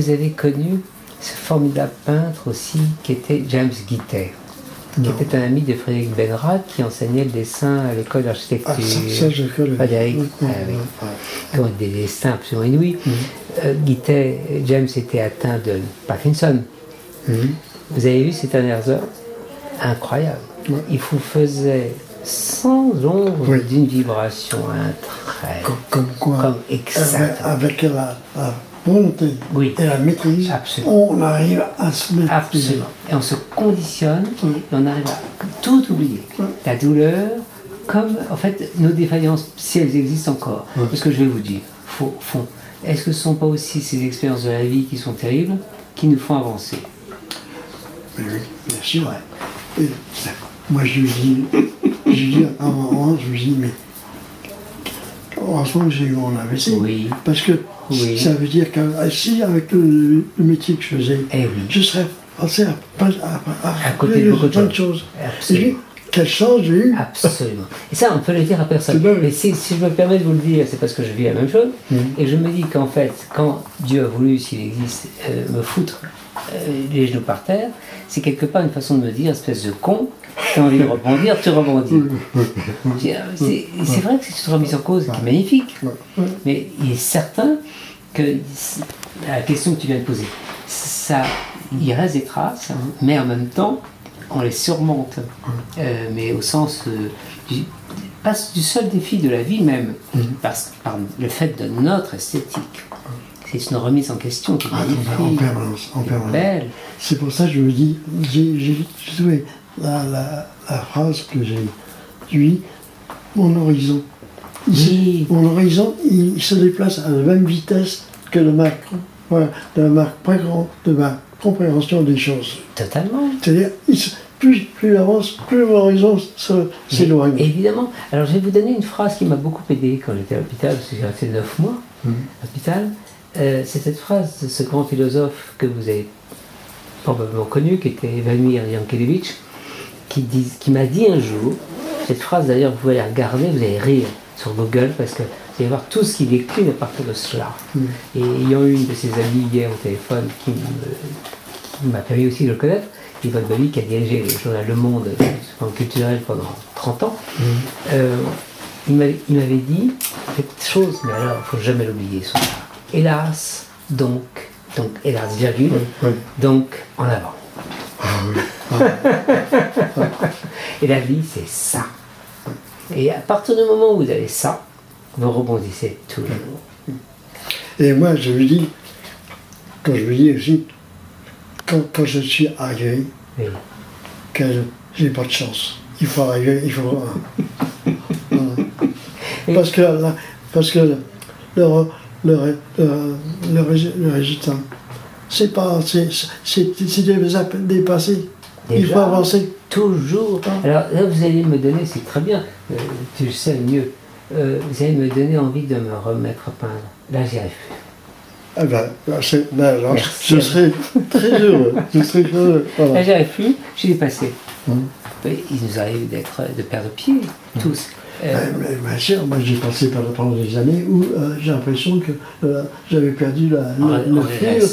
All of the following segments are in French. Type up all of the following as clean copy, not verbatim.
vous avez connu ce formidable peintre aussi qui était James Guittet, qui était un ami de Frédéric Benrath qui enseignait le dessin à l'école d'architecture. Ça je connais. Frédéric, qui ont des dessins absolument inouïs. Guittet, James était atteint de Parkinson. Vous avez vu ces dernières heures? Incroyable. Il vous faisait sans ombre d'une vibration, un trait. Comme quoi, comme exactement. Avec la volonté et la maîtrise, on arrive à se mettre. Absolument. Et on se conditionne et on arrive à tout oublier. La douleur, comme en fait nos défaillances, si elles existent encore. Parce que je vais vous dire, fond, est-ce que ce ne sont pas aussi ces expériences de la vie qui sont terribles, qui nous font avancer? Oui, bien sûr. Et moi je lui dis à un moment, je lui dis, mais heureusement que j'ai eu mon AVC. Parce que ça veut dire que si avec le métier que je faisais, je serais passé à côté de plein de choses. Quelle chance j'ai eu. Absolument. Et ça, on peut le dire à personne. Mais si je me permets de vous le dire, c'est parce que je vis la même chose. Et je me dis qu'en fait, quand Dieu a voulu, s'il existe, me foutre les genoux par terre, c'est quelque part une façon de me dire, espèce de con, tu as envie de rebondir, tu rebondis. C'est vrai que c'est une remise en cause qui est magnifique. Mais il est certain que la question que tu viens de poser, ça, il reste des traces, mais en même temps, on les surmonte, mais au sens du seul défi de la vie même, par le fait de notre esthétique. C'est une remise en question qui est magnifique, en permanence. Belle. C'est pour ça que je me dis, j'ai trouvé la phrase que j'ai dit, mon horizon. Mon horizon, il se déplace à la même vitesse que de ma compréhension des choses. Totalement. C'est-à-dire, plus j'avance, plus mon horizon s'éloigne. Évidemment. Alors je vais vous donner une phrase qui m'a beaucoup aidé quand j'étais à l'hôpital, parce que j'ai resté 9 mois à l'hôpital. C'est cette phrase de ce grand philosophe que vous avez probablement connu, qui était Vladimir Yankelevitch, qui m'a dit un jour, cette phrase d'ailleurs vous pouvez la regarder, vous allez rire sur Google, parce que vous allez voir tout ce qu'il décline à partir de cela. Et ayant eu une de ses amies hier au téléphone qui m'a permis aussi de le connaître, Yvonne Bali, qui a dirigé le journal Le Monde culturel pendant 30 ans, il m'avait dit cette chose, mais alors il ne faut jamais l'oublier, ça. Hélas, donc hélas, virgule, donc en avant. Et la vie, c'est ça. Et à partir du moment où vous avez ça, vous rebondissez toujours. Et moi, je me dis, quand je me dis aussi, quand je suis arrivé, que j'ai pas de chance. Il faut arriver, il faut. Parce que le résultat, c'est dépassé. Il faut avancer. Toujours. Alors là, vous allez me donner, c'est très bien, tu le sais mieux, vous allez me donner envie de me remettre à peindre. Là, j'y arrive plus. Ah alors, je serais très heureux. Voilà. Là, j'y arrive plus, j'y ai passé. Il nous arrive de perdre pied, tous. Bien sûr, moi j'ai passé pendant des années où j'ai l'impression que j'avais perdu le fil,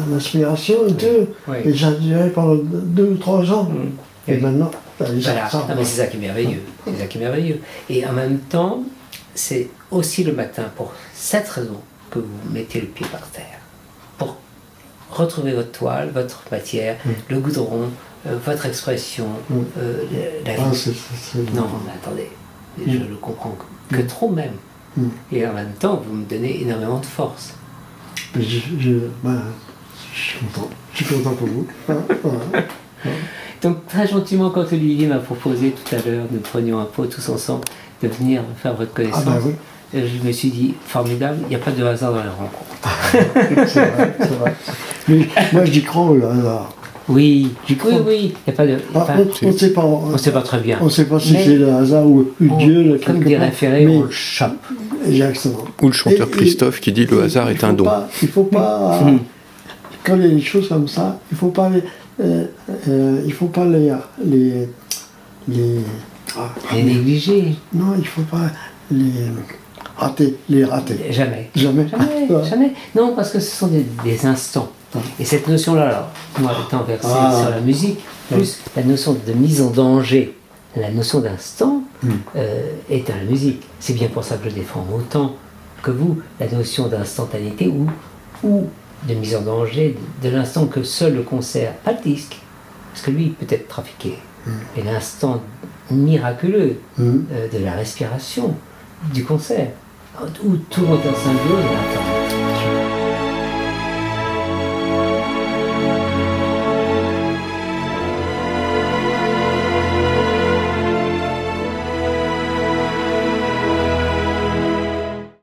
l'inspiration et tout. Et j'ai duré pendant 2 ou 3 ans. Et maintenant, voilà. Non, mais c'est ça qui est merveilleux. C'est ça qui est merveilleux. Et en même temps, c'est aussi le matin pour cette raison que vous mettez le pied par terre. Pour retrouver votre toile, votre matière, le goudron, votre expression, la vie. Non, mais attendez, je le comprends que trop même. Et en même temps, vous me donnez énormément de force. Je suis content. Je suis content pour vous. Donc très gentiment, quand Olivier m'a proposé tout à l'heure, nous prenions un pot tous ensemble, de venir faire votre connaissance, je me suis dit, formidable, il n'y a pas de hasard dans la rencontre. c'est vrai. Mais moi je dis crois au hasard. Oui, il n'y a pas de... on ne sait pas. On ne sait pas très bien. On ne sait pas si c'est le hasard ou Dieu. Comme dirait Ferré, on le chope. Exactement. Ou le chanteur Christophe qui dit le hasard est un don. Il ne faut pas... Quand il y a des choses comme ça, il ne faut pas les négliger. Non, il ne faut pas les... les rater. Jamais. Jamais. Jamais, jamais. Non, parce que ce sont des instants. Et cette notion-là, alors, moi étant versé sur la musique, plus la notion de mise en danger, la notion d'instant est dans la musique. C'est bien pour ça que je défends autant que vous la notion d'instantanéité ou de mise en danger de l'instant que seul le concert, pas le disque, parce que lui peut être trafiqué, mais l'instant miraculeux de la respiration, du concert, où tout le monde est en symbiose.